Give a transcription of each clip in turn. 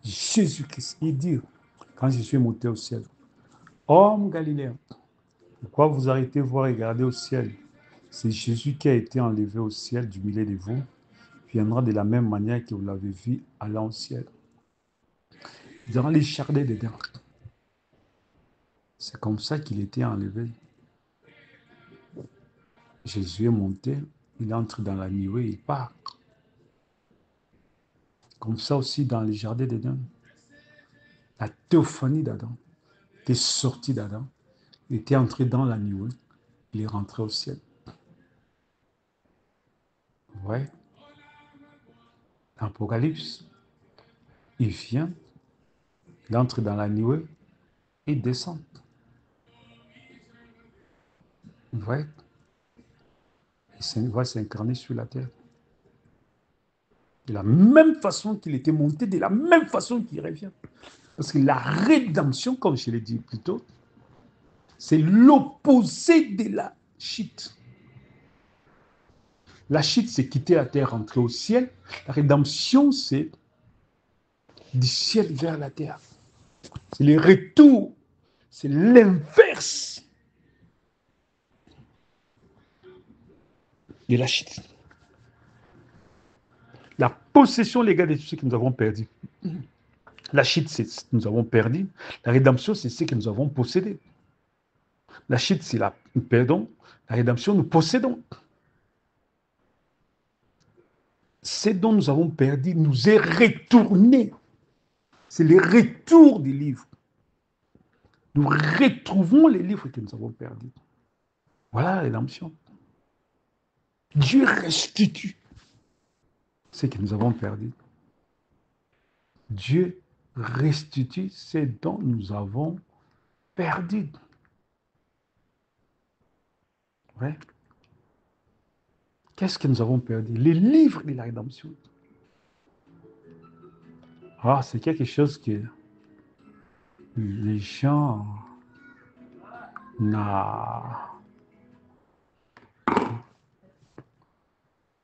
Jésus-Christ. Il dit, quand je suis monté au ciel, homme galiléen, pourquoi vous arrêtez-vous à regarder au ciel? C'est Jésus qui a été enlevé au ciel du milieu de vous, viendra de la même manière que vous l'avez vu allant au ciel. Dans les jardins d'Éden, c'est comme ça qu'il était enlevé. Jésus est monté, il entre dans la nuée, il part. Comme ça aussi dans les jardins d'Éden, la théophanie d'Adam était sortie d'Adam, il était entré dans la nuée, il est rentré au ciel. Ouais. L'Apocalypse, il vient, il entre dans la nuée et descend. Ouais. Il va s'incarner sur la terre. De la même façon qu'il était monté, de la même façon qu'il revient. Parce que la rédemption, comme je l'ai dit plus tôt, c'est l'opposé de la chute. La chute, c'est quitter la terre, rentrer au ciel. La rédemption, c'est du ciel vers la terre. C'est le retour. C'est l'inverse de la chute. La possession légale de tout ce que nous avons perdu. La chute, c'est ce que nous avons perdu. La rédemption, c'est ce que nous avons possédé. La chute, c'est la nous perdons. La rédemption, nous possédons. Ce dont nous avons perdu nous est retourné. C'est le retour des livres. Nous retrouvons les livres que nous avons perdus. Voilà la rédemption. Dieu restitue ce que nous avons perdu. Dieu restitue ce dont nous avons perdu. Ouais. Qu'est-ce que nous avons perdu? Les livres de la rédemption. Ah, c'est quelque chose que les gens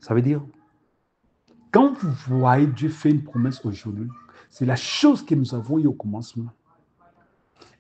Ça veut dire, quand vous voyez Dieu faire une promesse aujourd'hui, c'est la chose que nous avons eue au commencement.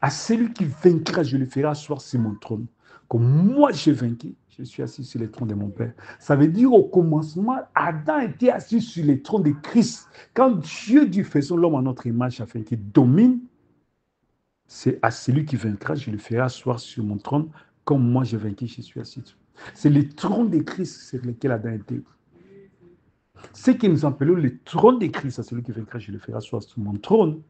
À celui qui vaincra, je le ferai asseoir sur mon trône. Comme moi j'ai vaincu, je suis assis sur le trône de mon Père. Ça veut dire au commencement, Adam était assis sur le trône de Christ. Quand Dieu dit faisons l'homme à notre image afin qu'il domine, c'est à celui qui vaincra, je le ferai asseoir sur mon trône. Comme moi j'ai vaincu, je suis assis. C'est le trône de Christ sur lequel Adam était. Ce que nous appelons le trône de Christ, à celui qui vaincra, je le ferai asseoir sur mon trône.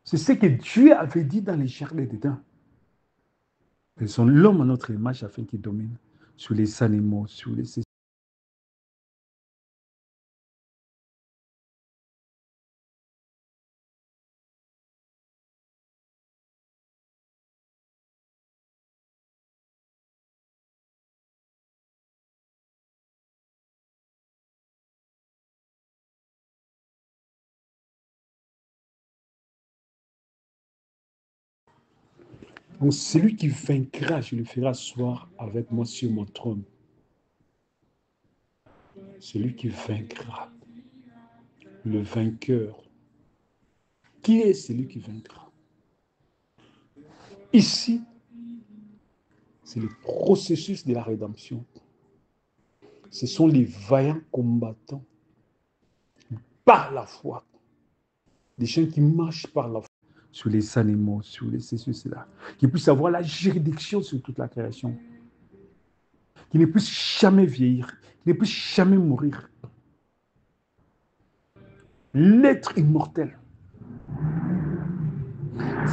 C'est ce que Dieu avait dit dans les jardins d'Éden. Faisons l'homme à notre image afin qu'il domine sur les animaux, sur les... Donc, celui qui vaincra, je le ferai asseoir avec moi sur mon trône. Celui qui vaincra, le vainqueur. Qui est celui qui vaincra? Ici, c'est le processus de la rédemption. Ce sont les vaillants combattants par la foi. Des gens qui marchent par la foi sur les animaux, sur les ceci, cela. Qui puissent avoir la juridiction sur toute la création. Qui ne puissent jamais vieillir. Qui ne puissent jamais mourir. L'être immortel.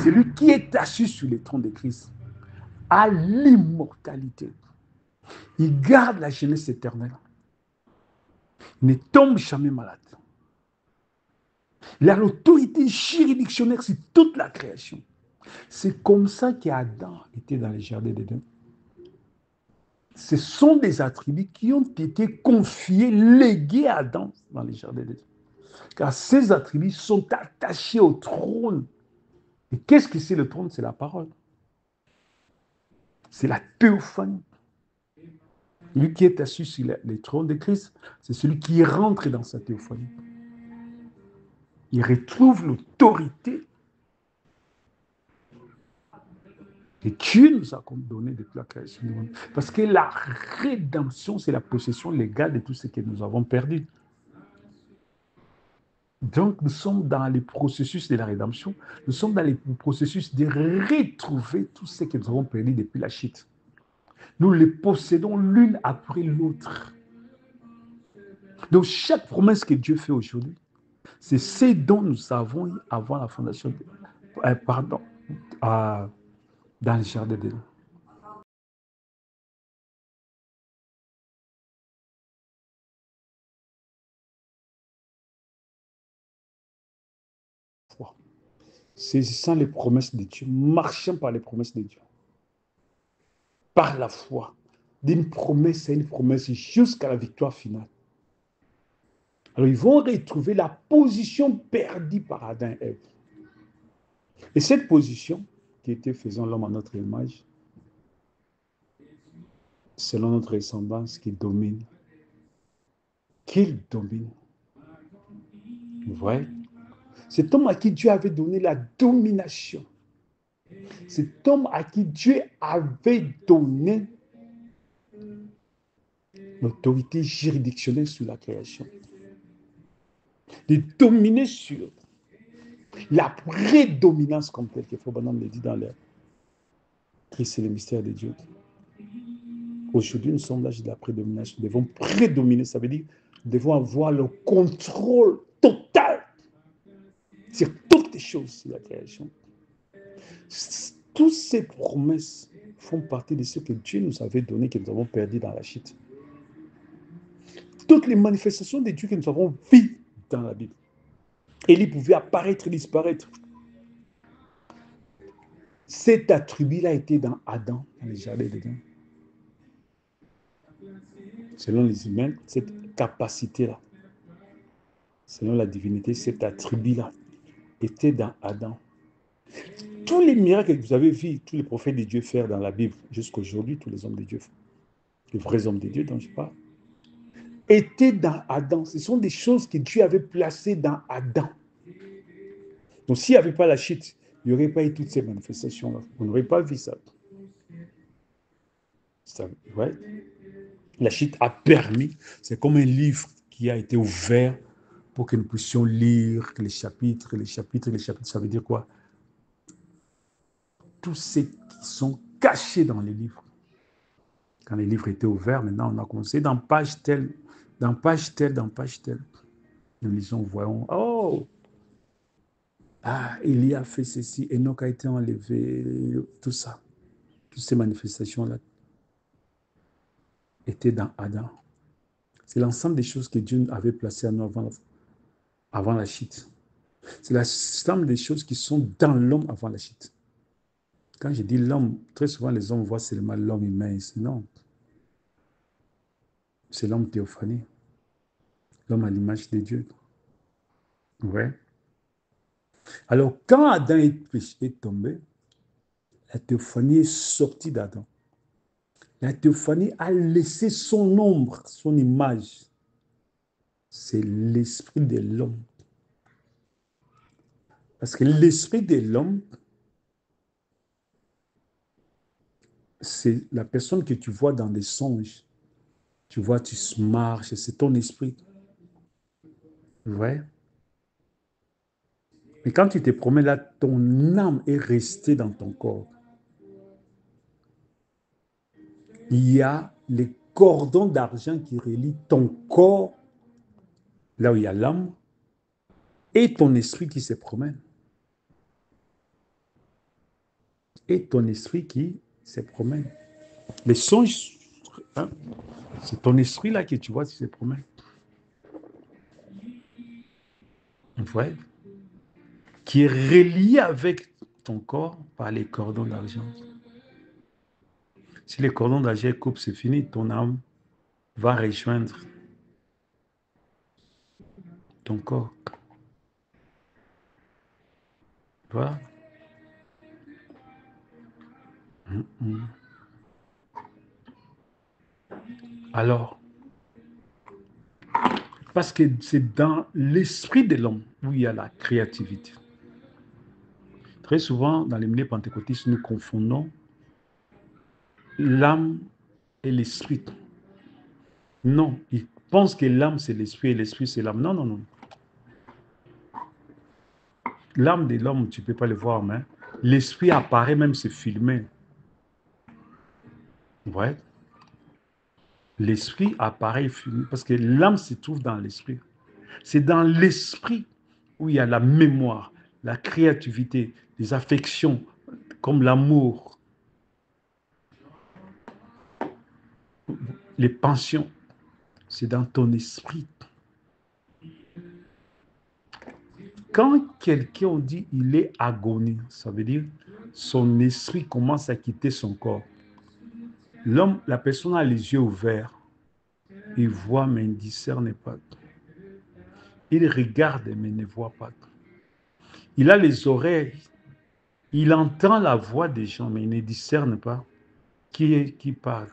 Celui qui est assis sur le trône de Christ a l'immortalité. Il garde la jeunesse éternelle. Il ne tombe jamais malade. Il a l'autorité juridictionnaire sur toute la création. C'est comme ça qu'Adam était dans les jardins d'Éden. Ce sont des attributs qui ont été confiés, légués à Adam dans les jardins d'Éden. Car ces attributs sont attachés au trône. Et qu'est-ce que c'est le trône? C'est la parole. C'est la théophanie. Lui qui est assis sur le trône de Christ, c'est celui qui rentre dans sa théophanie. il retrouve l'autorité que Dieu nous a donné depuis la création du monde. Parce que la rédemption, c'est la possession légale de tout ce que nous avons perdu. Donc, nous sommes dans le processus de la rédemption. Nous sommes dans le processus de retrouver tout ce que nous avons perdu depuis la chute. Nous les possédons l'une après l'autre. Donc, chaque promesse que Dieu fait aujourd'hui, c'est ce dont nous avons eu avant la fondation, dans le jardin d'Éden. Saisissant les promesses de Dieu, marchant par les promesses de Dieu, par la foi, d'une promesse à une promesse jusqu'à la victoire finale. Alors, ils vont retrouver la position perdue par Adam et Ève. Et cette position, qui était faisant l'homme à notre image, selon notre ressemblance, qui domine, qu'il domine. Vous voyez? Cet homme à qui Dieu avait donné la domination, cet homme à qui Dieu avait donné l'autorité juridictionnelle sur la création, de dominer sur la prédominance, comme tel que Faubanam le dit dans l'air. Christ, c'est le mystère de Dieu. Aujourd'hui, nous sommes l'âge de la prédomination. Nous devons prédominer, ça veut dire nous devons avoir le contrôle total sur toutes les choses de la création. Toutes ces promesses font partie de ce que Dieu nous avait donné, que nous avons perdu dans la chute. Toutes les manifestations de Dieu que nous avons vues dans la Bible. Élie pouvait apparaître et disparaître. Cet attribut-là était dans Adam, dans le jardin d'Éden. Selon les humains, cette capacité-là, selon la divinité, cet attribut-là était dans Adam. Tous les miracles que vous avez vus, tous les prophètes de Dieu faire dans la Bible, jusqu'à aujourd'hui, tous les hommes de Dieu, les vrais hommes de Dieu dont je parle, étaient dans Adam. Ce sont des choses que Dieu avait placées dans Adam. Donc, s'il n'y avait pas la chute, il n'y aurait pas eu toutes ces manifestations-là. On n'aurait pas vu ça. Ouais. La chute a permis, c'est comme un livre qui a été ouvert pour que nous puissions lire les chapitres, ça veut dire quoi? Tous ceux qui sont cachés dans les livres. Quand les livres étaient ouverts, maintenant on a commencé dans page telle, dans page telle, dans page telle. Nous lisons, voyons, oh, Élie a fait ceci, Enoch a été enlevé, tout ça. Toutes ces manifestations-là étaient dans Adam. C'est l'ensemble des choses que Dieu avait placées à nous avant la chute. C'est l'ensemble des choses qui sont dans l'homme avant la chute. Quand je dis l'homme, très souvent les hommes voient seulement l'homme humain. Non, c'est l'homme théophanie, l'homme à l'image de Dieu. Ouais. Alors, quand Adam est tombé, la théophanie est sortie d'Adam. La théophanie a laissé son ombre, son image. C'est l'esprit de l'homme. Parce que l'esprit de l'homme, c'est la personne que tu vois dans des songes. Tu vois, tu marches, c'est ton esprit. Ouais. Mais quand tu te promènes là, ton âme est restée dans ton corps. Il y a les cordons d'argent qui relient ton corps, là où il y a l'âme, et ton esprit qui se promène. Et ton esprit qui se promène. Les songes, hein, c'est ton esprit là que tu vois qui se promène. Ouais. Qui est relié avec ton corps par les cordons d'argent. Si les cordons d'argent coupent, c'est fini, ton âme va rejoindre ton corps. Voilà. Alors, Parce que c'est dans l'esprit de l'homme où il y a la créativité. Très souvent, dans les milieux pentecôtistes, nous confondons l'âme et l'esprit. Non, ils pensent que l'âme, c'est l'esprit et l'esprit, c'est l'âme. Non, non, non. L'âme de l'homme, tu ne peux pas le voir, mais l'esprit apparaît, même c'est filmé. Ouais. L'esprit apparaît filmé parce que l'âme se trouve dans l'esprit. C'est dans l'esprit où il y a la mémoire, la créativité, les affections, comme l'amour, les pensions. C'est dans ton esprit. Quand quelqu'un dit il est agonie, ça veut dire son esprit commence à quitter son corps. L'homme, la personne a les yeux ouverts. Il voit mais il ne discerne pas. Il regarde mais ne voit pas. Il a les oreilles. Il entend la voix des gens mais il ne discerne pas qui parle.